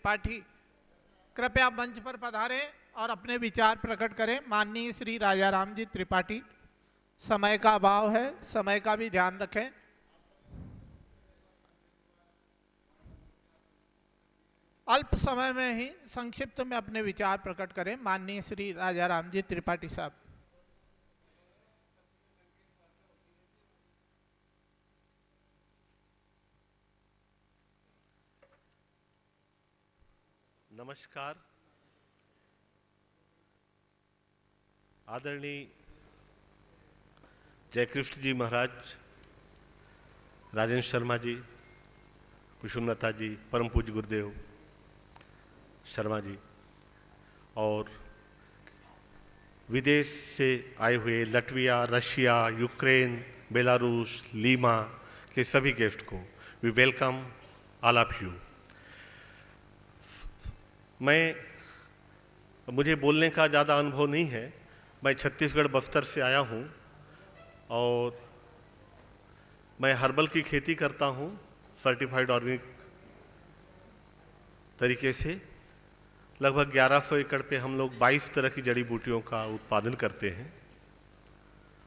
पाठी कृपया मंच पर पधारें और अपने विचार प्रकट करें। माननीय श्री राजाराम जी त्रिपाठी। समय का अभाव है, समय का भी ध्यान रखें। अल्प समय में ही संक्षिप्त में अपने विचार प्रकट करें। माननीय श्री राजाराम जी त्रिपाठी साहब। नमस्कार। आदरणीय जयकृष्ण जी महाराज, राजेंद्र शर्मा जी, कुसुमलता जी, परम पूज्य गुरुदेव शर्मा जी और विदेश से आए हुए Latvia, Russia, Ukraine, Belarus, Lima के सभी गेस्ट को we welcome all of you. मुझे बोलने का ज़्यादा अनुभव नहीं है। मैं छत्तीसगढ़ बस्तर से आया हूँ और मैं हर्बल की खेती करता हूँ सर्टिफाइड ऑर्गेनिक तरीके से। लगभग 1100 एकड़ पे हम लोग 22 तरह की जड़ी बूटियों का उत्पादन करते हैं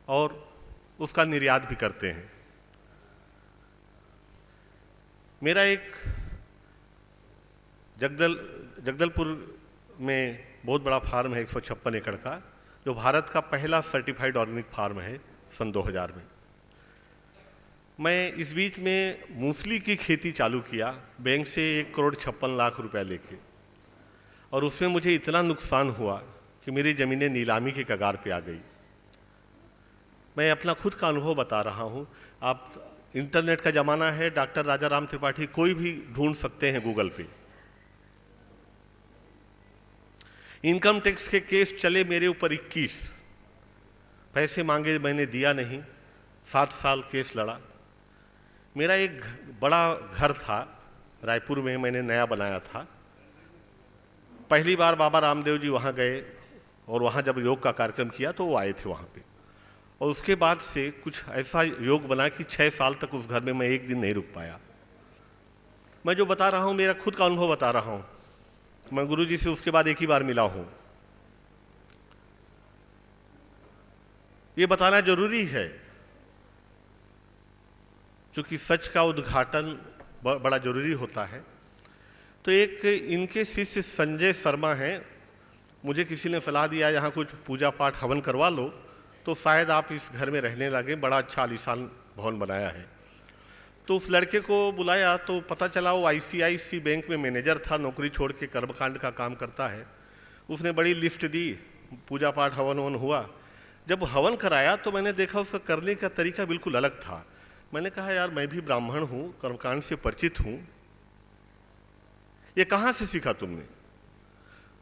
और उसका निर्यात भी करते हैं। मेरा एक जगदलपुर में बहुत बड़ा फार्म है 156 एकड़ का, जो भारत का पहला सर्टिफाइड ऑर्गेनिक फार्म है सन 2000 में। मैं इस बीच में मूंगफली की खेती चालू किया बैंक से 1,56,00,000 रुपया लेके, और उसमें मुझे इतना नुकसान हुआ कि मेरी ज़मीनें नीलामी के कगार पे आ गई। मैं अपना खुद का अनुभव बता रहा हूँ। आप इंटरनेट का ज़माना है, डॉक्टर राजाराम त्रिपाठी कोई भी ढूंढ सकते हैं गूगल पे। इनकम टैक्स के केस चले मेरे ऊपर 21, पैसे मांगे मैंने दिया नहीं, 7 साल केस लड़ा। मेरा एक बड़ा घर था रायपुर में, मैंने नया बनाया था। पहली बार बाबा रामदेव जी वहाँ गए और वहाँ जब योग का कार्यक्रम किया तो वो आए थे वहाँ पे, और उसके बाद से कुछ ऐसा योग बना कि 6 साल तक उस घर में मैं एक दिन नहीं रुक पाया। मैं जो बता रहा हूँ मेरा खुद का अनुभव बता रहा हूँ। मैं गुरु जी से उसके बाद एक ही बार मिला हूँ। ये बताना जरूरी है क्योंकि सच का उद्घाटन बड़ा जरूरी होता है। तो एक इनके शिष्य संजय शर्मा हैं, मुझे किसी ने सलाह दिया यहाँ कुछ पूजा पाठ हवन करवा लो तो शायद आप इस घर में रहने लगे। बड़ा अच्छा आलीशान भवन बनाया है। तो उस लड़के को बुलाया तो पता चला वो ICICI बैंक में मैनेजर था, नौकरी छोड़ के कर्मकांड का काम करता है। उसने बड़ी लिस्ट दी, पूजा पाठ हवन वन हुआ। जब हवन कराया तो मैंने देखा उसका करने का तरीका बिल्कुल अलग था। मैंने कहा यार मैं भी ब्राह्मण हूँ, कर्मकांड से परिचित हूँ, ये कहाँ से सीखा तुमने?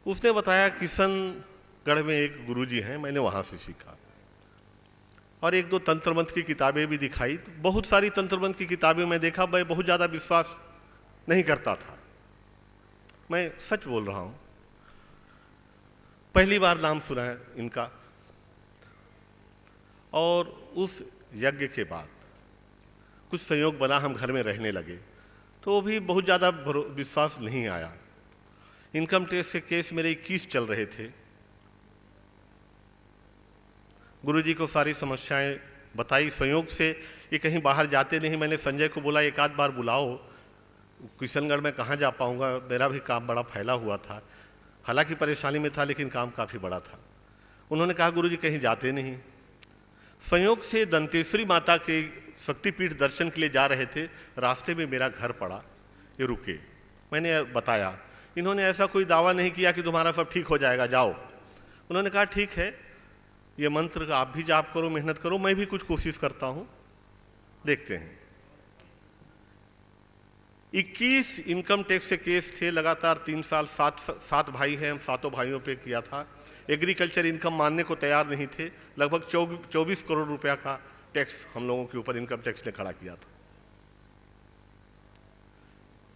उसने बताया किशनगढ़ में एक गुरुजी हैं, मैंने वहाँ से सीखा। और 1-2 तंत्र मंत्र की किताबें भी दिखाई। बहुत सारी तंत्र मंत्र की किताबें मैं देखा, मैं बहुत ज़्यादा विश्वास नहीं करता था। मैं सच बोल रहा हूँ, पहली बार नाम सुना है इनका। और उस यज्ञ के बाद कुछ संयोग बना, हम घर में रहने लगे तो वो भी बहुत ज़्यादा विश्वास नहीं आया। इनकम टैक्स के केस मेरे 21 चल रहे थे। गुरुजी को सारी समस्याएं बताई। संयोग से ये कहीं बाहर जाते नहीं। मैंने संजय को बोला एक आध बार बुलाओ, किशनगढ़ में कहाँ जा पाऊँगा, मेरा भी काम बड़ा फैला हुआ था। हालांकि परेशानी में था लेकिन काम काफ़ी बड़ा था। उन्होंने कहा गुरुजी कहीं जाते नहीं। संयोग से दंतेश्वरी माता के शक्तिपीठ दर्शन के लिए जा रहे थे, रास्ते में मेरा घर पड़ा, ये रुके। मैंने बताया, इन्होंने ऐसा कोई दावा नहीं किया कि तुम्हारा सब ठीक हो जाएगा, जाओ। उन्होंने कहा ठीक है, ये मंत्र आप भी जाप करो, मेहनत करो, मैं भी कुछ कोशिश करता हूँ, देखते हैं। 21 इनकम टैक्स के केस थे लगातार 3 साल। 7 भाई हैं, हम 7 भाइयों पे किया था। एग्रीकल्चर इनकम मानने को तैयार नहीं थे। लगभग 24 करोड़ रुपया का टैक्स हम लोगों के ऊपर इनकम टैक्स ने खड़ा किया था,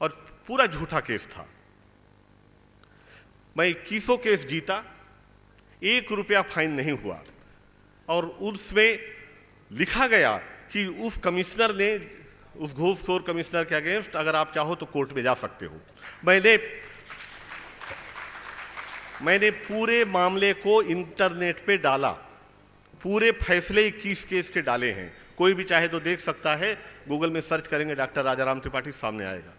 और पूरा झूठा केस था। मैं 21 केस जीता, 1 रुपया फाइन नहीं हुआ, और उसमें लिखा गया कि उस कमिश्नर ने, उस घूसखोर कमिश्नर के अगेंस्ट अगर आप चाहो तो कोर्ट में जा सकते हो। मैंने मैंने पूरे मामले को इंटरनेट पे डाला, पूरे फैसले 21 केस के डाले हैं, कोई भी चाहे तो देख सकता है, गूगल में सर्च करेंगे डॉक्टर राजाराम त्रिपाठी सामने आएगा।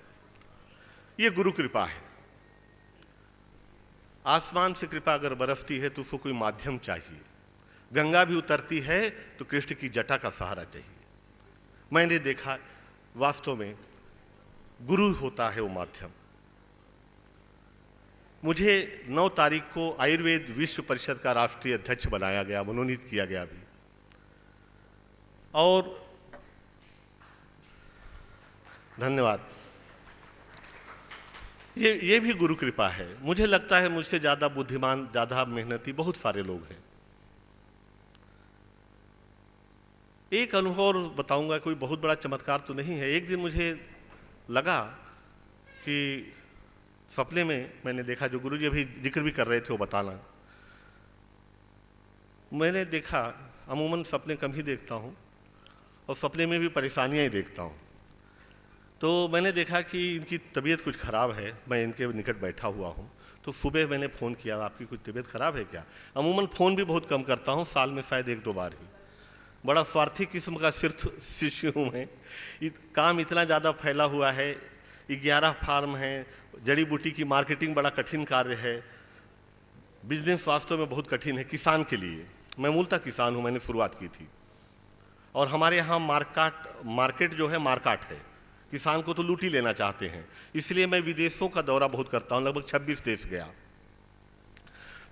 ये गुरु कृपा है। आसमान से कृपा अगर बरसती है तो उसको कोई माध्यम चाहिए, गंगा भी उतरती है तो कृष्ण की जटा का सहारा चाहिए। मैंने देखा वास्तव में गुरु होता है वो माध्यम। मुझे 9 तारीख को आयुर्वेद विश्व परिषद का राष्ट्रीय अध्यक्ष बनाया गया, मनोनीत किया गया भी, और धन्यवाद, ये भी गुरु कृपा है। मुझे लगता है मुझसे ज़्यादा बुद्धिमान, ज़्यादा मेहनती बहुत सारे लोग हैं। एक अनुभव और बताऊंगा, कोई बहुत बड़ा चमत्कार तो नहीं है। एक दिन मुझे लगा कि सपने में मैंने देखा, जो गुरुजी अभी जिक्र भी कर रहे थे वो बताना, मैंने देखा, अमूमन सपने कम ही देखता हूँ और सपने में भी परेशानियाँ ही देखता हूँ। तो मैंने देखा कि इनकी तबीयत कुछ ख़राब है, मैं इनके निकट बैठा हुआ हूँ। तो सुबह मैंने फ़ोन किया, आपकी कुछ तबीयत ख़राब है क्या? अमूमन फ़ोन भी बहुत कम करता हूँ, साल में शायद 1-2 बार ही। बड़ा स्वार्थी किस्म का सिर्फ शिष्य हूँ मैं। काम इतना ज़्यादा फैला हुआ है, 11 फार्म हैं, जड़ी बूटी की मार्केटिंग बड़ा कठिन कार्य है, बिजनेस वास्तव में बहुत कठिन है किसान के लिए। मैं मूलतः किसान हूँ, मैंने शुरुआत की थी, और हमारे यहाँ मार्केट जो है मार्काट है, किसान को तो लूट ही लेना चाहते हैं। इसलिए मैं विदेशों का दौरा बहुत करता हूँ, लगभग 26 देश गया।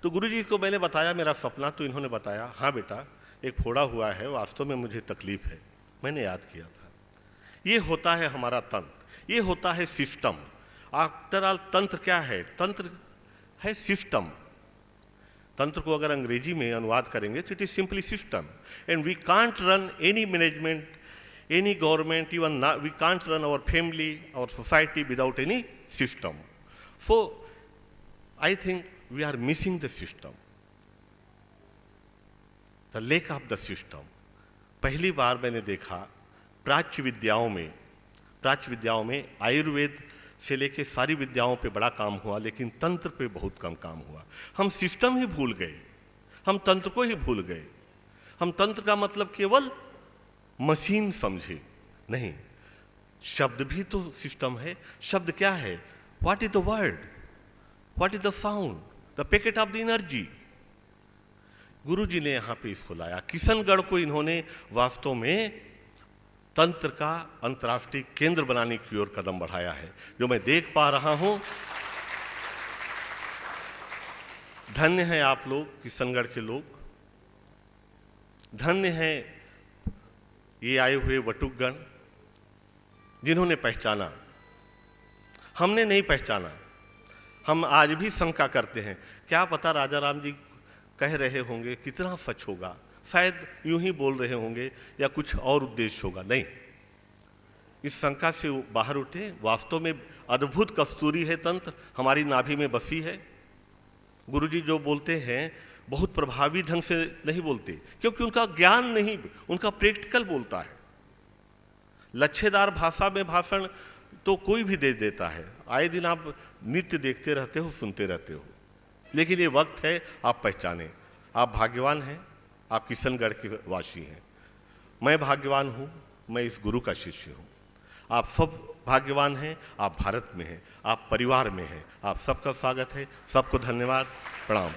तो गुरुजी को मैंने बताया मेरा सपना, तो इन्होंने बताया, हाँ बेटा एक फोड़ा हुआ है, वास्तव में मुझे तकलीफ है। मैंने याद किया था, ये होता है हमारा तंत्र, ये होता है सिस्टम। आफ्टर ऑल तंत्र क्या है? तंत्र है सिस्टम। तंत्र को अगर अंग्रेजी में अनुवाद करेंगे तो it is simply system, and we can't run any management, any government, even we can't run our family, our society without any system. So I think we are missing the system, the lack of the system. पहली बार मैंने देखा प्राच्य विद्याओं में आयुर्वेद से लेके सारी विद्याओं पे बड़ा काम हुआ, लेकिन तंत्र पे बहुत कम काम हुआ। हम सिस्टम ही भूल गए, हम तंत्र को ही भूल गए। हम तंत्र का मतलब केवल मशीन समझे, नहीं, शब्द भी तो सिस्टम है। शब्द क्या है? What is the word, what is the sound, the packet of the energy. गुरु जी ने यहाँ पे इसको लाया। किशनगढ़ को इन्होंने वास्तव में तंत्र का अंतर्राष्ट्रीय केंद्र बनाने की ओर कदम बढ़ाया है, जो मैं देख पा रहा हूं। धन्य है आप लोग, किशनगढ़ के लोग, धन्य है ये आए हुए वटुकगण जिन्होंने पहचाना। हमने नहीं पहचाना, हम आज भी शंका करते हैं, क्या पता राजाराम जी कह रहे होंगे कितना सच होगा, शायद यूं ही बोल रहे होंगे या कुछ और उद्देश्य होगा। नहीं, इस शंका से बाहर उठे। वास्तव में अद्भुत कस्तूरी है तंत्र, हमारी नाभि में बसी है। गुरुजी जो बोलते हैं बहुत प्रभावी ढंग से नहीं बोलते, क्योंकि उनका ज्ञान नहीं, उनका प्रैक्टिकल बोलता है। लच्छेदार भाषा में भाषण तो कोई भी दे देता है, आए दिन आप नित्य देखते रहते हो, सुनते रहते हो, लेकिन ये वक्त है आप पहचाने। आप भाग्यवान हैं, आप किशनगढ़ के वासी हैं। मैं भाग्यवान हूँ, मैं इस गुरु का शिष्य हूँ। आप सब भाग्यवान हैं, आप भारत में हैं, आप परिवार में हैं। आप सबका स्वागत है, सबको धन्यवाद, प्रणाम।